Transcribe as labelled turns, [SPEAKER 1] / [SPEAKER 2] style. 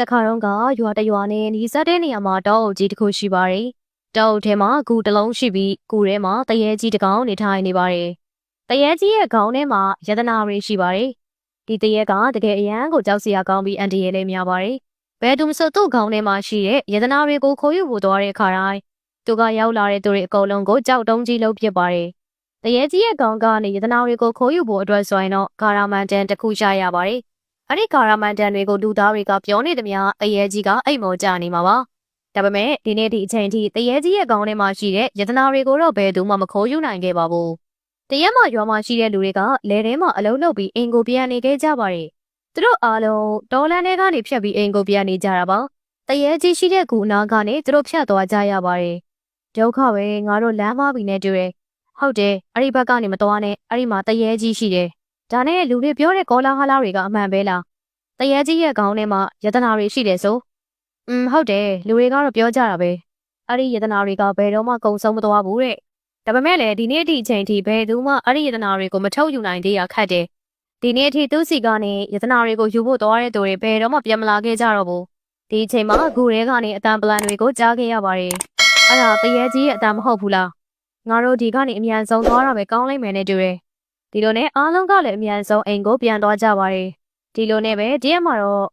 [SPEAKER 1] တခါတော့ကရွာတရွာနဲ့နီးစပ်တဲ့နေရာမှာတောအုပ်ကြီးတစ်ခုရှိပါတယ်။တောအုပ်ထဲမှာဂူတစ်လုံးရှိပြီးဂူထဲမှာတရေကြီးတစ်ကောင်နေထိုင်နေပါတယ်။တရေကြီးရဲ့ခေါင်းထဲမှာယတနာတွေရှိပါတယ်။ဒီတရေကတကယ်အရန်ကိုကြောက်စရာကောင်းပြီးအန်တီရဲလေးများပါတယ်။ဘယ်သူမှမဆိုသူ့ခေါင်းထဲမှာရှိတဲ့ယတနာတွေကိုခိုးယူဖို့သွားတဲ့အခါတိုင်းသူကရောက်လာတဲ့သူတွေအကုန်လုံးကိုကြောက်တုံးကြီးလုပ်ပစ်ပါတယ်။တရေကြီးရဲ့ခေါင်းကနေယတနာတွေကိုခိုးယူဖို့အတွက်ဆိုရင်တော့ဂါရာမန်တန်တစ်ခုရရပါတယ်။အဲ့ဒီကာရာမန်တန်တွေကိုလူသားတွေကပြောနေသမျှတရေကြီးကအိမ်မော်ကြနေမှာပါ။ဒါပေမဲ့ဒီနေ့ဒီအချိန်ထိတရေကြီးရဲ့ခေါင်းထဲမှာရှိတဲ့ယတနာတွေကိုတော့ဘယ်သူမှမခိုးယူနိုင်ခဲ့ပါဘူး။တရက်မှရွာမှာရှိတဲ့လူတွေကလယ်ထဲမှာအလုံးလုပ်ပြီးအင်ကိုပြန်နေခဲ့ကြပါတယ်။သူတို့အားလုံးတောလန်းထဲကနေဖြတ်ပြီးအင်ကိုပြန်နေကြတာပါ။တရေကြီးရှိတဲ့ကူနာကနေသူတို့ဖြတ်သွားကြရပါတယ်။ဒုက္ခပဲငါတို့လမ်းမပြီးနေတူတယ်။ဟုတ်တယ်အဲ့ဒီဘက်ကနေမသွားနဲ့အဲ့ဒီမှာတရေကြီးရှိတယ်။ဒါနဲ့လူတွေပြောတဲ့ကောလာဟလတွေကအမှန်ပဲလားတရေကြီးရဲ့ခေါင်းထဲမှာယတနာတွေရှိတယ်ဆိုဟုတ်တယ်လူတွေကတော့ပြောကြတာပဲအဲ့ဒီယတနာတွေကဘယ်တော့မှကုံဆုံးမသွားဘူးတဲ့ဒါပေမဲ့လည်းဒီနေ့ဒီအချိန်ထိဘယ်သူမှအဲ့ဒီယတနာတွေကိုမထုတ်ယူနိုင်သေးရခက်တယ်ဒီနေ့အထိသူ့စီကနေယတနာတွေကိုယူဖို့သွားတဲ့သူတွေဘယ်တော့မှပြန်မလာခဲ့ကြတော့ဘူးဒီအချိန်မှာဂူရဲကနေအတန်ပလန်တွေကိုကြားခဲ့ရပါတယ်အဲ့ဒါတရေကြီးရဲ့အတန်မဟုတ်ဘူးလားငါတို့ဒီကနေအမြန်ဆုံးသွားတာပဲကောင်းလိမ့်မယ်နဲ့တူတယ်ဒီလိုနဲ့အားလုံးကလည်းအမြန်ဆုံးအိမ်ကိုပြန်သွားကြပါတယ်ဒီလိုနဲ့ပဲဒီရက်မှာတော့